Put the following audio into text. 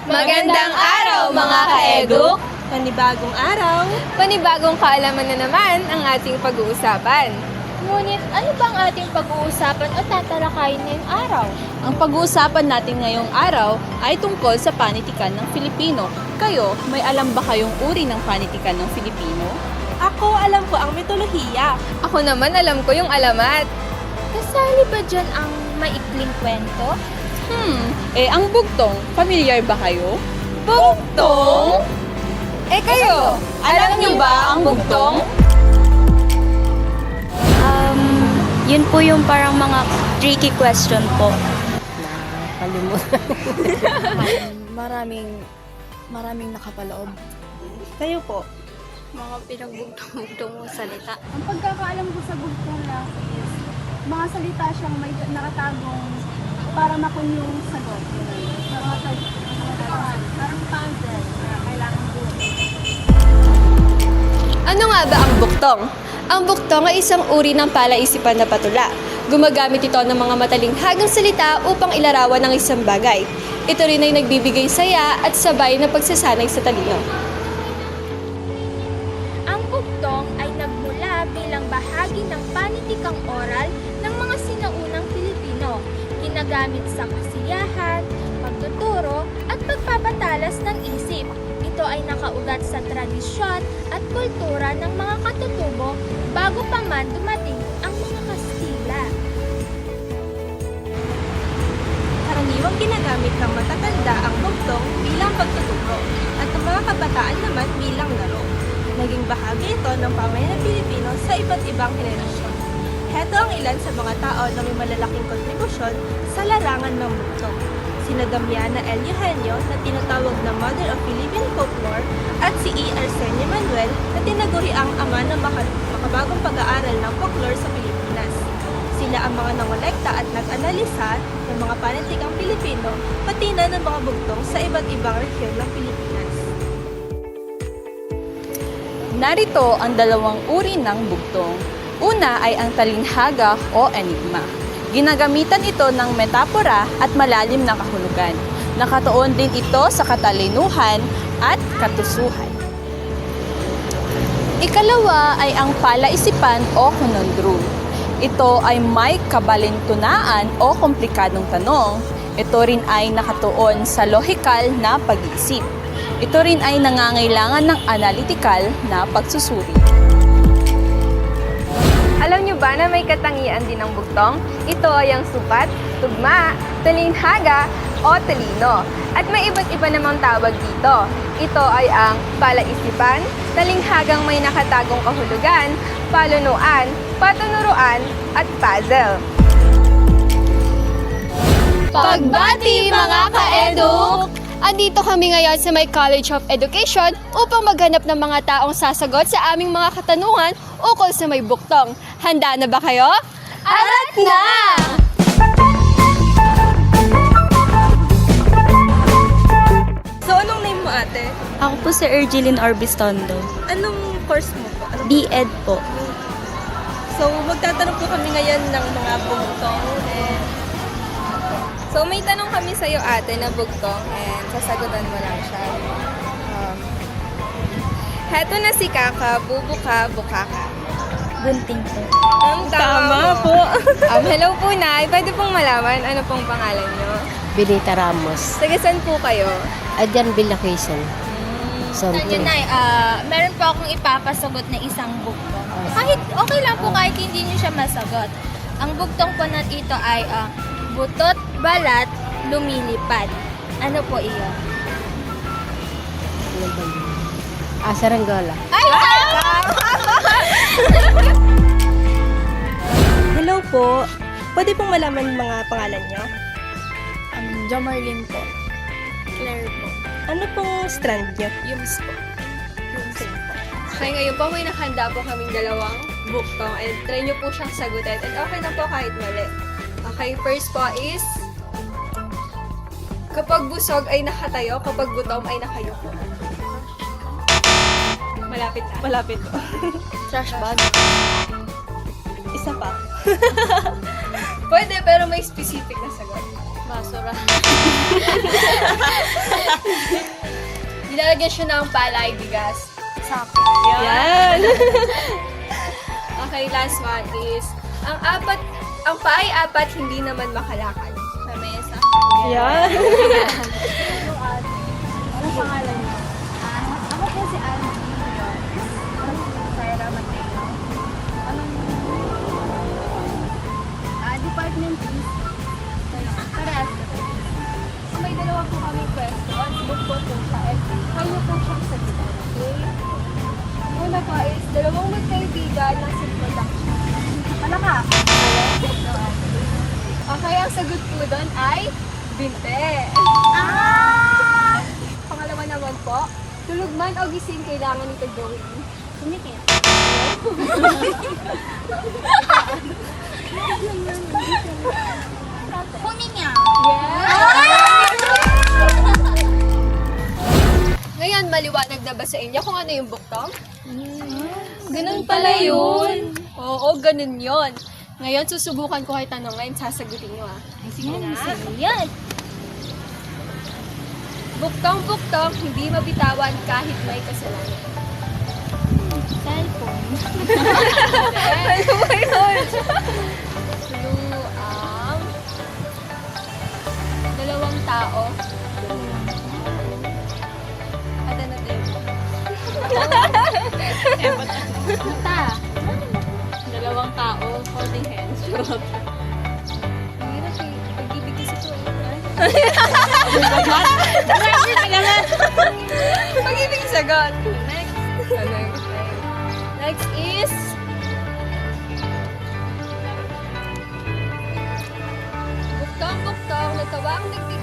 Magandang araw mga ka-eduk! Panibagong araw. Panibagong kaalaman na naman ang ating pag-uusapan. Ngunit ano bang ating pag-uusapan o tatalakayin ngayong araw? Ang pag-uusapan natin ngayong araw ay tungkol sa panitikan ng Filipino. Kayo, may alam ba kayong uri ng panitikan ng Filipino? Ako, alam ko ang mitolohiya. Ako naman alam ko yung alamat. Kasali ba dyan ang maikling kwento? Ang bugtong, familiar ba kayo? Bugtong? Kayo, alam niyo ba ang bugtong? Yun po yung parang mga tricky question po. Maraming nakapaloob. Kayo po. Mga pinagbugtong-bugtong mo salita. Ang pagkakaalam ko sa bugtong lang is mga salita siyang may nakatagong para makun yung sagot. Parang puzzle na kailangan buhay. Ano nga ba ang bugtong? Ang bugtong ay isang uri ng palaisipan na patula. Gumagamit ito ng mga matalinghagang salita upang ilarawan ang isang bagay. Ito rin ay nagbibigay saya at sabay na pagsasanay sa talino. Ang bugtong ay nagmula bilang bahagi ng panitikang oral ng mga sinaunang Pilipino. Ginagamit sa kasiyahan, pagtuturo at pagpapatalas ng isip. Ito ay nakaugat sa tradisyon at kultura ng mga katutubo bago pa man dumating ang mga Kastila. Karaniwang ginagamit ng matatanda ang bugtong bilang pagtuturo at ang mga kabataan naman bilang laro. Naging bahagi ito ng pamayanan ng Pilipino sa iba't ibang henerasyon. Heto ang ilan sa mga tao na may malalaking kontribusyon sa larangan ng bugtong. Sina Damiana L. Eugenio na tinatawag na Mother of Philippine Folklore at si E. Arsenio Manuel na tinaguri ang ama ng makabagong pag-aaral ng folklore sa Pilipinas. Sila ang mga nangolekta at nag-analisa ng mga panitikang Pilipino pati na ng mga bugtong sa iba't ibang rehiyon ng Pilipinas. Narito ang dalawang uri ng bugtong. Una ay ang talinghaga o enigma. Ginagamitan ito ng metapora at malalim na kahulugan. Nakatuon din ito sa katalinuhan at katusuhan. Ikalawa ay ang palaisipan o conundrum. Ito ay may kabalintunaan o komplikadong tanong. Ito rin ay nakatuon sa lohikal na pag-iisip. Ito rin ay nangangailangan ng analytical na pagsusuri. Alam niyo ba na may katangian din ng bugtong? Ito ay ang supat, tugma, talinghaga, o talino. At may iba't iba namang tawag dito. Ito ay ang palaisipan, talinghagang may nakatagong kahulugan, palunuan, patunuruan, at puzzle. Pagbati mga ka-eduk! Andito kami ngayon sa may College of Education upang maghanap ng mga taong sasagot sa aming mga katanungan ukol sa may bugtong. Handa na ba kayo? Arat na! So, anong name mo, ate? Ako po si Ergeline Orbistondo. Anong course mo po? B.Ed po. So, magtatanong po kami ngayon ng mga bugtong. So may tanong kami sa iyo ate na bugtong and sasagutan mo lang siya. Heto na si Kaka, bubuka, bukaka. Bunting po. Tama po. Hello po Nay, pwede pong malaman ano pong pangalan niyo? Benita Ramos. Taga saan po kayo? Adyan Villacation. Ayun na, meron po akong ipapasagot na isang bugtong. Kahit okay lang po kahit hindi niyo siya masagot. Ang bugtong po na ito ay butot, balat, lumilipad. Ano po iyon? Saranggola. Ay! Hello po. Pwede pong malaman mga pangalan nyo? Jomarlene po. Claire po. Ano pong strand nyo? Yums po. Yums po. Okay, ngayon po may nakahanda po kaming dalawang bugtong and try niyo po siyang sagutin and okay na po kahit mali. Okay, first po is kapag busog ay nakatayo, kapag gutom ay nakayuko. Malapit na. Malapit po. Trash bag. Isa pa. Pwede, pero may specific na sagot. Basura. Nilalagyan siya ng palay, bigas. Sako. Yan! Okay, last one is, ang paa ay apat, hindi naman makalakad. Sa mesa. Yan! Anong pangalan niyo? Ako po si Angie. Sarah Mateo. Anong department is? Parehas na po. So, may dalawa po kami question. Book po siya. And kayo po siyang sagutan. Okay? Una po is, dalawang magkaibigan ng production. Palaka. Okay, ang sagot po doon ay binte. Pangalawa naman po, tulog man o gising, kailangan nito gawin. Sumikit. Kunin niya. Ngayon, maliwanag na ba sa inyo kung ano yung buktong? Ganun pala yun. Oo, ganun yon. Ngayon, susubukan ko kayo tanongin, sasagutin nyo ah. Yan. Buktong-buktong, hindi mabitawan kahit may kasalanan. Cellphone. Ano ba yun? Clue ang dalawang tao. Ada na tayo. Mata. Dalawang tao holding hands. Charot. Hirap eh. Pag-ibig kasi ito eh. Pag-ibig sagot. Next. Next is... Buktong-buktong, natawa ang nagtitinda